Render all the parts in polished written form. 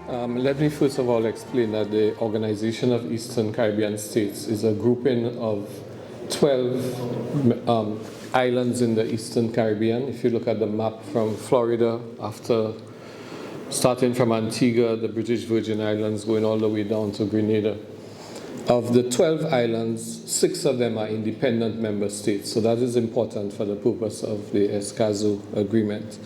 Let me first of all explain that the Organization of Eastern Caribbean States is a grouping of 12 islands in the Eastern Caribbean. If you look at the map from Florida, starting from Antigua, the British Virgin Islands, going all the way down to Grenada. Of the 12 islands, 6 of them are independent member states. So that is important for the purpose of the Escazú Agreement.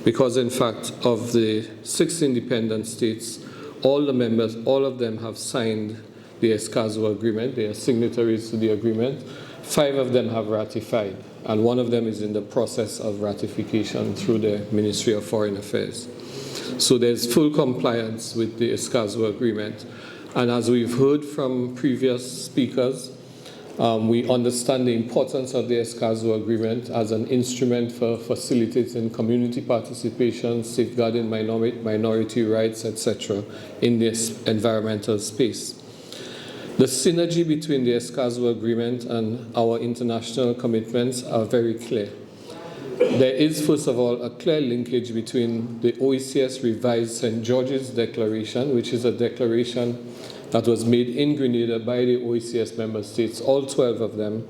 Because in fact, of the 6 independent states, all of them have signed the Escazú Agreement. They are signatories to the agreement. 5 of them have ratified, and 1 of them is in the process of ratification through the Ministry of Foreign Affairs. So there's full compliance with the Escazú Agreement. And as we've heard from previous speakers, we understand the importance of the Escazú Agreement as an instrument for facilitating community participation, safeguarding minority rights, etc., in this environmental space. The synergy between the Escazú Agreement and our international commitments are very clear. There is, first of all, a clear linkage between the OECS revised St. George's Declaration, which is a declaration that was made in Grenada by the OECS member states, all 12 of them,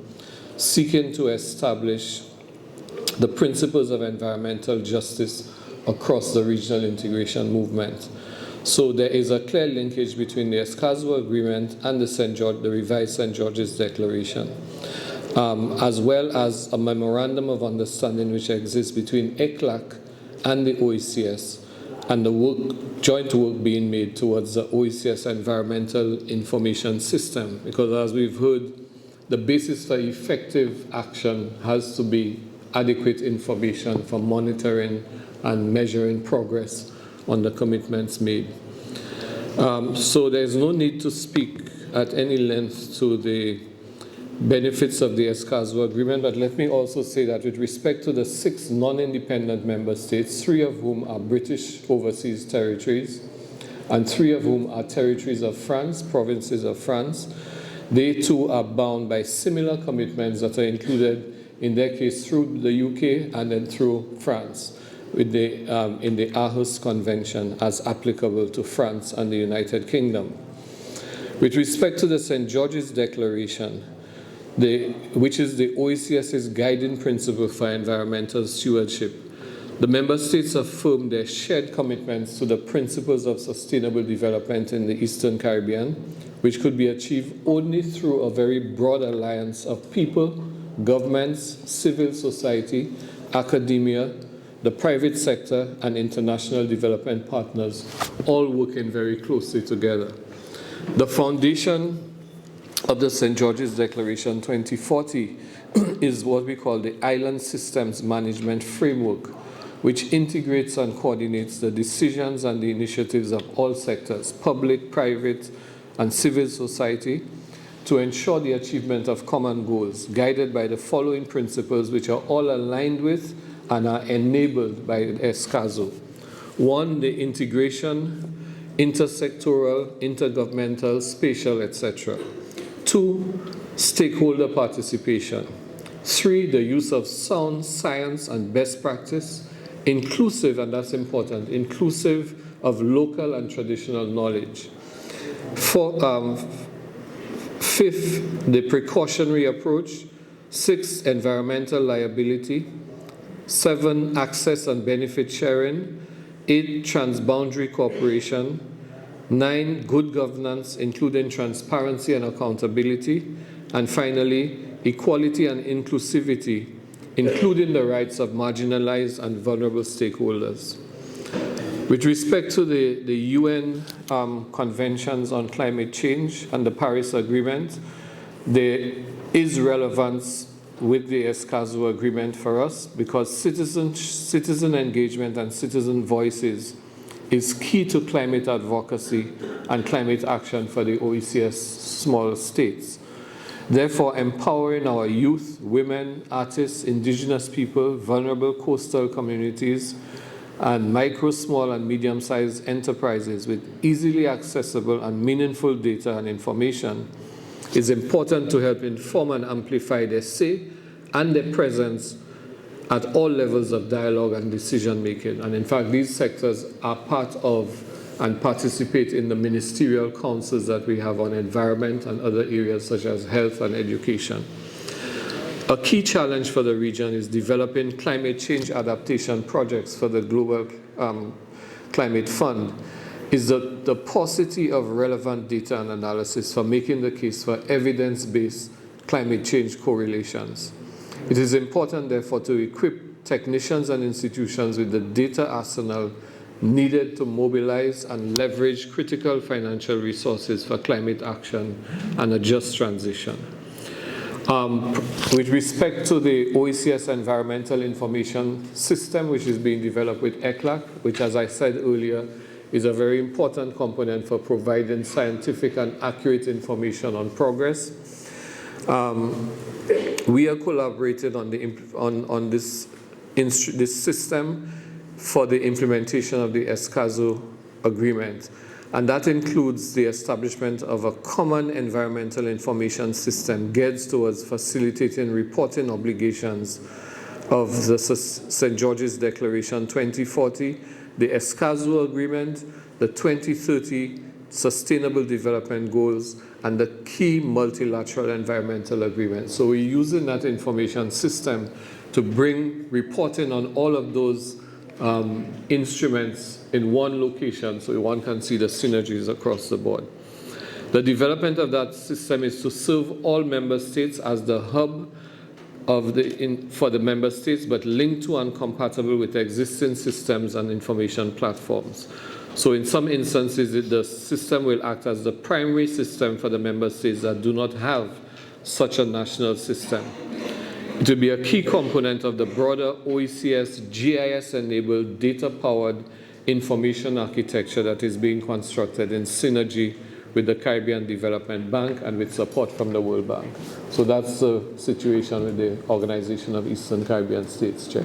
seeking to establish the principles of environmental justice across the regional integration movement. So there is a clear linkage between the Escazú Agreement and the revised St. George's Declaration, as well as a memorandum of understanding which exists between ECLAC and the OECS, and the joint work being made towards the OECS Environmental Information System. Because as we've heard, the basis for effective action has to be adequate information for monitoring and measuring progress on the commitments made. So there's no need to speak at any length to the benefits of the Escazú Agreement, but let me also say that with respect to the 6 non-independent member states, 3 of whom are British overseas territories, and 3 of whom are territories of France, provinces of France, they too are bound by similar commitments that are included, in their case, through the UK and then through France, with in the Aarhus Convention as applicable to France and the United Kingdom. With respect to the St. George's Declaration, which is the OECS's guiding principle for environmental stewardship, the member states affirm their shared commitments to the principles of sustainable development in the Eastern Caribbean, which could be achieved only through a very broad alliance of people, governments, civil society, academia, the private sector, and international development partners, all working very closely together. The foundation of the St. George's Declaration 2040 is what we call the Island Systems Management Framework, which integrates and coordinates the decisions and the initiatives of all sectors, public, private, and civil society, to ensure the achievement of common goals, guided by the following principles, which are all aligned with and are enabled by Escazú. 1, the integration, intersectoral, intergovernmental, spatial, etc. 2, stakeholder participation. 3, the use of sound science and best practice, inclusive, and that's important, inclusive of local and traditional knowledge. 5th, the precautionary approach. 6, environmental liability. 7, access and benefit sharing. 8, transboundary cooperation. 9, good governance, including transparency and accountability. And finally, equality and inclusivity, including the rights of marginalized and vulnerable stakeholders. With respect to the UN conventions on climate change and the Paris Agreement, there is relevance with the Escazú Agreement for us because citizen engagement and citizen voices is key to climate advocacy and climate action for the OECS small states. Therefore, empowering our youth, women, artists, indigenous people, vulnerable coastal communities, and micro, small, and medium-sized enterprises with easily accessible and meaningful data and information is important to help inform and amplify their say and their presence at all levels of dialogue and decision-making. And in fact, these sectors are part of and participate in the ministerial councils that we have on environment and other areas such as health and education. A key challenge for the region is developing climate change adaptation projects for the Global Climate Fund, is the paucity of relevant data and analysis for making the case for evidence-based climate change correlations. It is important, therefore, to equip technicians and institutions with the data arsenal needed to mobilize and leverage critical financial resources for climate action and a just transition. With respect to the OECS Environmental Information System, which is being developed with ECLAC, which, as I said earlier, is a very important component for providing scientific and accurate information on progress. We are collaborating on this system for the implementation of the Escazú Agreement, and that includes the establishment of a common environmental information system geared towards facilitating reporting obligations of the St. George's Declaration 2040, the Escazú Agreement, the 2030 Sustainable Development Goals, and the key multilateral environmental agreements. So we're using that information system to bring reporting on all of those instruments in one location so one can see the synergies across the board. The development of that system is to serve all member states as the hub for the member states, but linked to and compatible with existing systems and information platforms. So in some instances, the system will act as the primary system for the member states that do not have such a national system. It will be a key component of the broader OECS GIS-enabled data-powered information architecture that is being constructed in synergy with the Caribbean Development Bank and with support from the World Bank. So that's the situation with the Organization of Eastern Caribbean States, Chair.